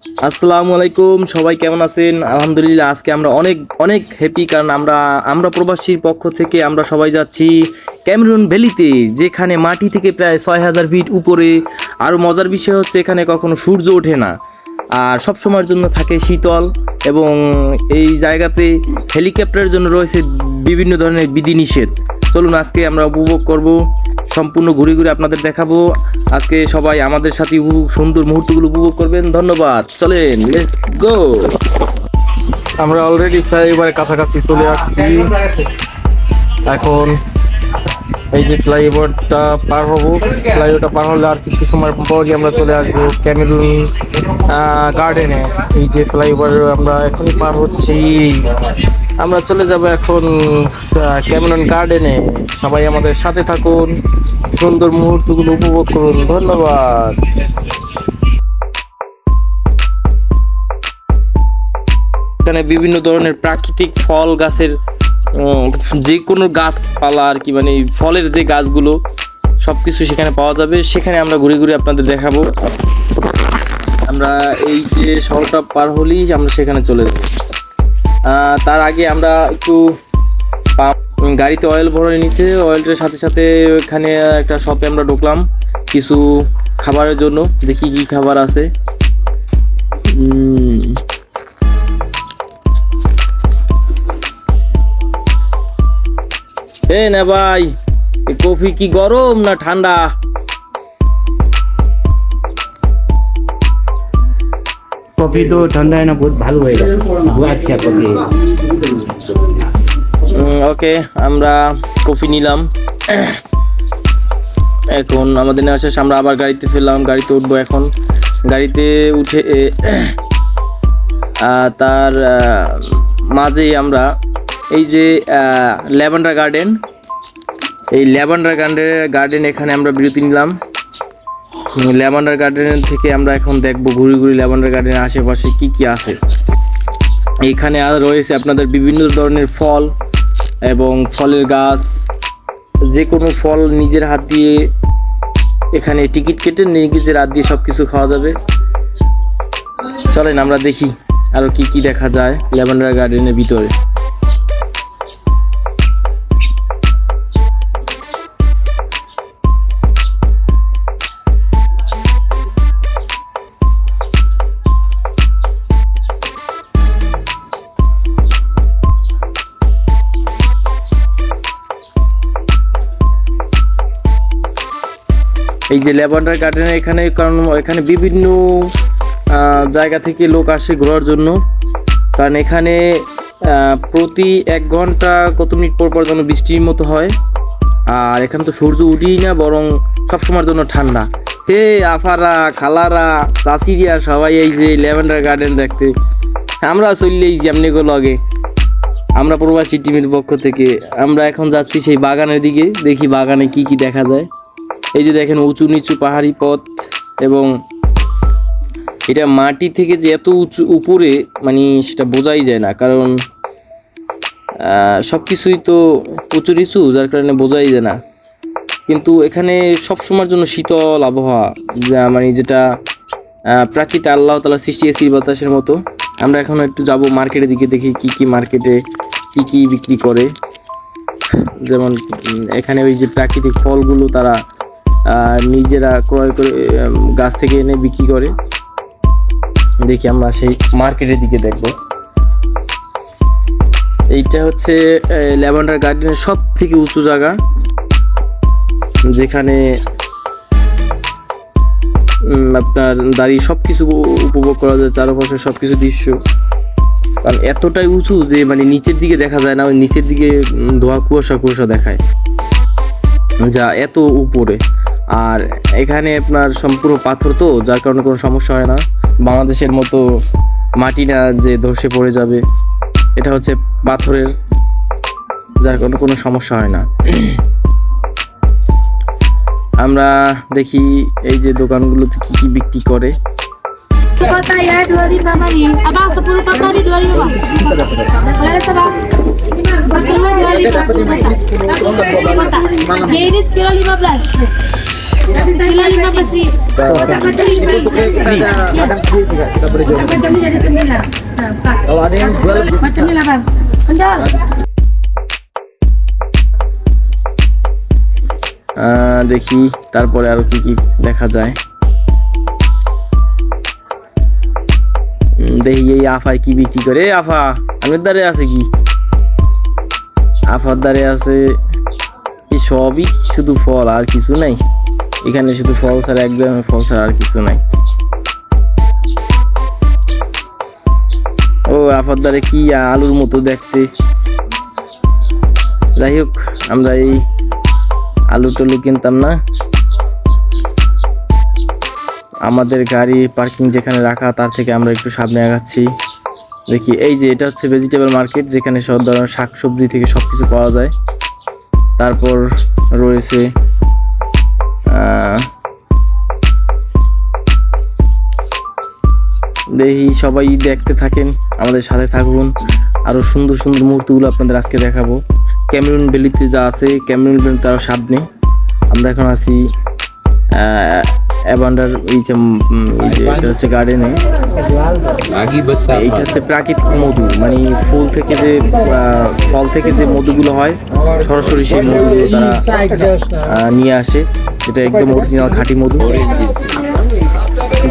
আসসালামু আলাইকুম, সবাই কেমন আছেন? আলহামদুলিল্লাহ, আজকে আমরা অনেক অনেক হ্যাপি, কারণ আমরা প্রবাসীর পক্ষ থেকে আমরা সবাই যাচ্ছি ক্যামেরুন ভ্যালিতে, যেখানে মাটি থেকে প্রায় 6000 ফিট উপরে। আরও মজার বিষয় হচ্ছে এখানে কখনো সূর্য ওঠে না, আর সব সময়ের জন্য থাকে শীতল। এবং এই জায়গাতে হেলিকপ্টারের জন্য রয়েছে বিভিন্ন ধরনের বিধিনিষেধ। চলুন আজকে আমরা উপভোগ করব, সম্পূর্ণ ঘুরে ঘুরে আপনাদের দেখাবো। আজকে সবাই আমাদের সাথে সুন্দর মুহূর্তগুলো উপভোগ করবেন। ধন্যবাদ, চলেন লেটস গো। আমরা অলরেডি ফ্লাইওভারের কাছাকাছি চলে আসছি। এখন এই যে ফ্লাইওভারটা পার হবো, ফ্লাইওভারটা পার হলে আর কিছু সময় পরই আমরা চলে আসবো ক্যামেরুন গার্ডেনে। এই যে ফ্লাইওভার আমরা এখনই পার হচ্ছি, আমরা চলে যাব এখন ক্যামেরুন গার্ডেনে। সবাই আমাদের সাথে থাকুন, সুন্দর মুহূর্তগুলো উপভোগ করুন। ধন্যবাদ। এখানে বিভিন্ন ধরনের প্রাকৃতিক ফল গাছের, যে কোনো গাছপালা আর কি, মানে ফলের যে গাছগুলো সব কিছু সেখানে পাওয়া যাবে। সেখানে আমরা ঘুরে ঘুরে আপনাদের দেখাবো। আমরা এই যে শহরটা পার হলেই আমরা সেখানে চলে যাব। তার আগে আমরা একটু গাড়িতে অয়েল ভরে নিচে, অয়েলটার সাথে সাথে এখানে একটা শপে আমরা ঢুকলাম কিছু খাবারের জন্য। দেখি কি খাবার আছে। না ভাই, কফি কি গরম না ঠান্ডা? कॉफी तो ठंडा है ना, बहुत ভালো হয়ে গেছে, बहुत अच्छा कॉफी। ওকে, আমরা কফি নিলাম। এখন আমাদের নেওয়া শেষ, আমরা আবার গাড়িতে ফিরলাম, গাড়িতে উঠবো। এখন গাড়িতে উঠে তার মাঝেই আমরা এই যে ল্যাভেন্ডার গার্ডেন, এই ল্যাভেন্ডার গার্ডেন এখানে আমরা বিরতি নিলাম। ল্যাভেন্ডার গার্ডেন থেকে আমরা এখন দেখবো ঘুরে ঘুরে ল্যাভেন্ডার গার্ডেনের আশেপাশে কি কি আছে। এখানে আর রয়েছে আপনাদের বিভিন্ন ধরনের ফল এবং ফলের গাছ। যে কোনো ফল নিজের হাত দিয়ে, এখানে টিকিট কেটে নিজের হাত দিয়ে সব কিছু খাওয়া যাবে। চলেন আমরা দেখি আরও কি কি দেখা যায় ল্যাভেন্ডার গার্ডেনের ভিতরে। এই যে ল্যাভেন্ডার গার্ডেনে এখানে, কারণ এখানে বিভিন্ন জায়গা থেকে লোক আসে ঘোরার জন্য, কারণ এখানে প্রতি 1 ঘন্টা কত মিনিট পর পর যেন বৃষ্টির মতো হয়। আর এখানে তো সূর্য উঠেই না, বরং সবসময়ের জন্য ঠান্ডা। হে আফারা, খালারা, চাষিরা সবাই এই যে ল্যাভেন্ডার গার্ডেন দেখতে আমরা চললেই যে এমনি লগে। আমরা প্রবাসী টিমের পক্ষ থেকে আমরা এখন যাচ্ছি সেই বাগানের দিকে, দেখি বাগানে কি কি দেখা যায়। এই যে দেখেন উঁচু নিচু পাহাড়ি পথ, এবং এটা মাটি থেকে যে এত উঁচু উপরে, মানে সেটা বোঝাই যায় না, কারণ সব কিছুই তো উঁচু নিচু, যার কারণে বোঝাই যায় না। কিন্তু এখানে সবসময়ের জন্য শীতল আবহাওয়া, যা মানে যেটা প্রাকৃতিক আল্লাহ তাআলা সৃষ্টি এসির বাতাসের মতো। আমরা এখন একটু যাব মার্কেটের দিকে, দেখি কি কি মার্কেটে কি কি বিক্রি করে। যেমন এখানে ওই যে প্রাকৃতিক ফলগুলো তারা নিজেরা ক্রয় করে গাছ থেকে এনে বিক্রি করে। দেখি আমরা সেই মার্কেটের দিকে দেখব। এইটা হচ্ছে ল্যাভেন্ডার গার্ডেনের সব থেকে উঁচু জায়গা, যেখানে আপনার দাঁড়িয়ে সব কিছু উপভোগ করা যায়, চারপাশে সব কিছু দৃশ্য। কারণ এতটাই উঁচু যে মানে নিচের দিকে দেখা যায় না, ওই নিচের দিকে ধোয়া কুয়াশা দেখায়, যা এত উপরে। আর এখানে আপনার সম্পূর্ণ পাথর, তো যার কারণে কোনো সমস্যা হয় না। বাংলাদেশের মতো মাটি না যে ধসে পড়ে যাবে, এটা হচ্ছে পাথরের, যার কারণে কোনো সমস্যা হয় না। আমরা দেখি এই যে দোকানগুলোতে কি কি বিক্রি করে। Kota ya 25 Bang. Abang 10 kota di 25 Bang. Boleh rasa Bang? 10 25 kota. Dia ini sekilo 15. Sila 15 ribu. Kadang free sih Kak, kita beri jodoh. Macam ni jadi 9. Nah, Pak. Kalau ada yang jual lebih Macam ni lah bang. Betul. দেখি তারপরে আরো কি কি দেখা যায়। দেখি এই আফায় কি বিক্রি করে। এ আফা, আমার দ্বারে আছে কি? আফার দ্বারে আছে এই সবই শুধু ফল, আর কিছু নাই এখানে, শুধু ফল ছাড়া, একদম ফল ছাড়া আর কিছু নাই। ও আফার দ্বারে কি আলুর মতো দেখতে। যাই হোক, আমরা এই আলু টালু কিনতাম না। আমাদের গাড়ি পার্কিং যেখানে রাখা তার থেকে আমরা একটু সামনে আগাচ্ছি। দেখি এই যে এটা হচ্ছে ভেজিটেবল মার্কেট, যেখানে সব ধরনের শাকসবজি থেকে সব কিছু পাওয়া যায়। তারপর রয়েছে দেখি সবাই দেখতে থাকেন, আমাদের সাথে থাকুন। আরো সুন্দর সুন্দর মুহূর্তগুলো আপনাদের আজকে দেখাবো। ক্যামেরুন ভ্যালিতে যা আছে, ক্যামেরুন ভ্যালি তার সামনে আমরা এখন আছি। অ্যাবান্ডার এই যে এটা হচ্ছে গার্ডেনে, এইটা হচ্ছে প্রাকৃতিক মধু, মানে ফুল থেকে যে ফল থেকে যে মধুগুলো হয় সরাসরি সেই মধুগুলো তারা নিয়ে আসে। এটা একদম অরিজিনাল খাঁটি মধু।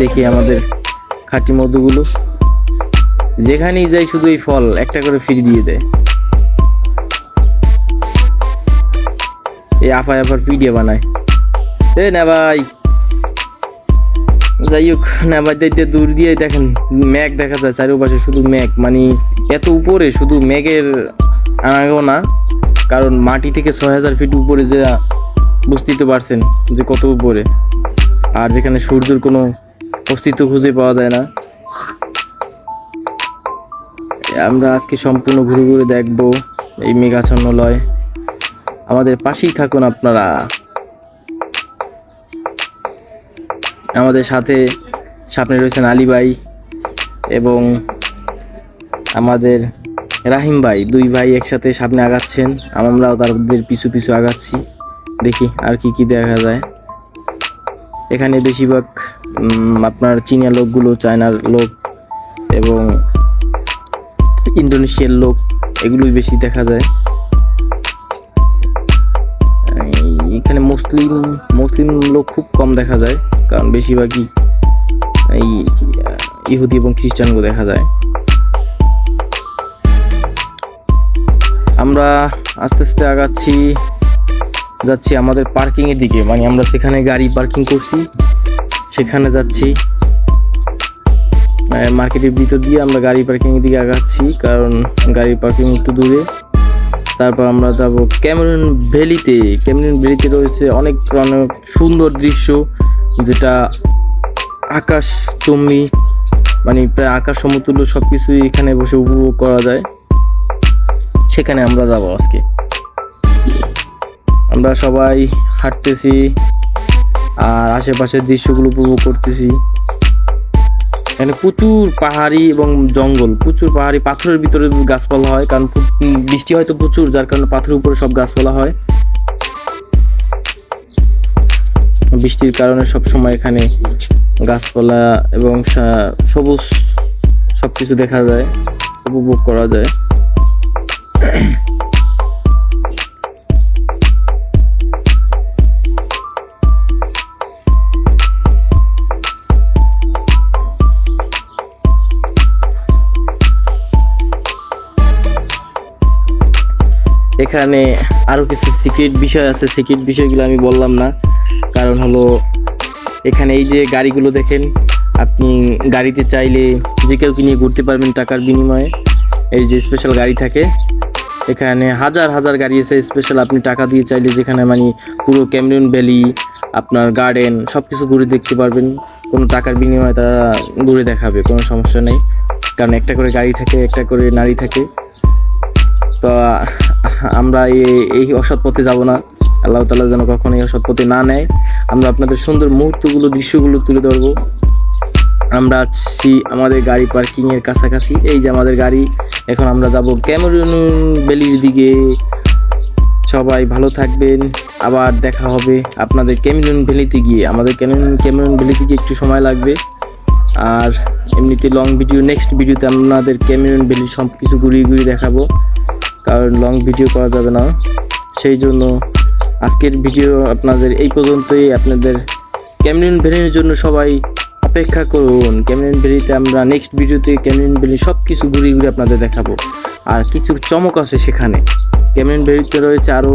দেখি আমাদের খাঁটি মধুগুলো, যেখানেই যাই শুধু এই ফল একটা করে ফ্রি দিয়ে দেয়। এই আফায় আবার ভিডিও বানায়। এ না ভাই, যাই হোক না ভাই, দেখতে দূর দিয়ে দেখেন মেঘ দেখা যায় চারিপাশে, শুধু মেঘ, মানে এত উপরে শুধু মেঘের আনাগোনা। কারণ মাটি থেকে 6000 ফিট উপরে, যে বুঝতেই তো পারছেন যে কত উপরে, আর যেখানে সূর্যের কোনো অস্তিত্ব খুঁজে পাওয়া যায় না। আমরা আজকে সম্পূর্ণ ঘুরে ঘুরে দেখবো এই মেঘাচ্ছন্ন লয়। আমাদের পাশেই থাকুন আপনারা। আমাদের সাথে সামনে রয়েছেন আলী ভাই এবং আমাদের রাহিম ভাই, দুই ভাই একসাথে সামনে আগাচ্ছেন, আমরাও তাদের পিছু পিছু আগাচ্ছি। দেখি আর কি কি দেখা যায়। এখানে বেশিরভাগ আপনার চীনা লোকগুলো, চায়নার লোক এবং ইন্দোনেশিয়ার লোক, এগুলোই বেশি দেখা যায়। এখানে মুসলিম লোক খুব কম দেখা যায়, কারণ বেশিরভাগই এই ইহুদি এবং খ্রিস্টানকে দেখা যায়। আমরা আস্তে আস্তে আগাচ্ছি, যাচ্ছি আমাদের পার্কিং এর দিকে, মানে আমরা সেখানে গাড়ি পার্কিং করছি সেখানে যাচ্ছি। মার্কেটের ভিতর দিয়ে আমরা গাড়ি পার্কিং এর দিকে আগাচ্ছি, কারণ গাড়ি পার্কিং একটু দূরে। তারপর আমরা যাব ক্যামেরুন ভ্যালিতে। ক্যামেরুন ভ্যালিতে রয়েছে অনেক অনেক সুন্দর দৃশ্য, যেটা আকাশ চুম্বি, মানে প্রায় আকাশ সমতুল্য সব কিছুই এখানে বসে উপভোগ করা যায়। সেখানে আমরা যাব আজকে। আমরা সবাই হাঁটতেছি আর আশেপাশের দৃশ্যগুলো উপভোগ করতেছি। এখানে প্রচুর পাহাড়ি এবং জঙ্গল, প্রচুর পাহাড়ি, পাথরের ভিতরে গাছপালা হয়, কারণ বৃষ্টি হয়তো প্রচুর, যার কারণে পাথরের উপরে সব গাছপালা হয়। বৃষ্টির কারণে সব সময় এখানে গাছপালা এবং সবুজ সবকিছু দেখা যায়, উপভোগ করা যায়। এখানে আরো কিছু সিক্রেট বিষয় আছে, সিক্রেট বিষয়গুলো আমি বললাম না, কারণ হলো এখানে এই যে গাড়িগুলো দেখেন, আপনি গাড়িতে চাইলে যে কেউ নিয়ে ঘুরতে পারবেন টাকার বিনিময়ে। এই যে স্পেশাল গাড়ি থাকে, এখানে হাজার হাজার গাড়ি আছে স্পেশাল, আপনি টাকা দিয়ে চাইলে যেখানে মানে পুরো ক্যামেরুন ভ্যালি, আপনার গার্ডেন সব কিছু ঘুরে দেখতে পারবেন। কোনো টাকার বিনিময়ে তারা ঘুরে দেখাবে, কোনো সমস্যা নেই, কারণ একটা করে গাড়ি থাকে, একটা করে নারী থাকে। তো আমরা এই অসৎ পথে যাব না, আল্লাহ তাআলা যেন কখনো এই অসৎ পথে না নেয়। আমরা আপনাদের সুন্দর মুহূর্তগুলো, দৃশ্যগুলো তুলে ধরবো। আমরা আছি আমাদের গাড়ি পার্কিং এর কাছাকাছি। এই যে আমাদের গাড়ি, এখন আমরা যাব ক্যামেরুন ভ্যালির দিকে। সবাই ভালো থাকবেন, আবার দেখা হবে আপনাদের ক্যামেরন ভ্যালিতে গিয়ে। আমাদের ক্যামেরন ভ্যালিতে গিয়ে একটু সময় লাগবে, আর এমনিতে লং ভিডিও নেক্সট ভিডিওতে আপনাদের ক্যামেরন ভ্যালি সব কিছু ঘুরিয়ে ঘুরিয়ে দেখাবো, কারণ লং ভিডিও করা যাবে না। সেই জন্য আজকের ভিডিও আপনাদের এই পর্যন্তই। আপনাদের ক্যামেরন ভ্যালির জন্য সবাই অপেক্ষা করুন। ক্যামেরন ভ্যালিতে আমরা নেক্সট ভিডিওতে ক্যামেরন ভ্যালি সব কিছু ঘুরিয়ে ঘুরিয়ে আপনাদের দেখাবো, আর কিছু চমক আছে সেখানে। ক্যামেরন ভ্যালিতে রয়েছে আরও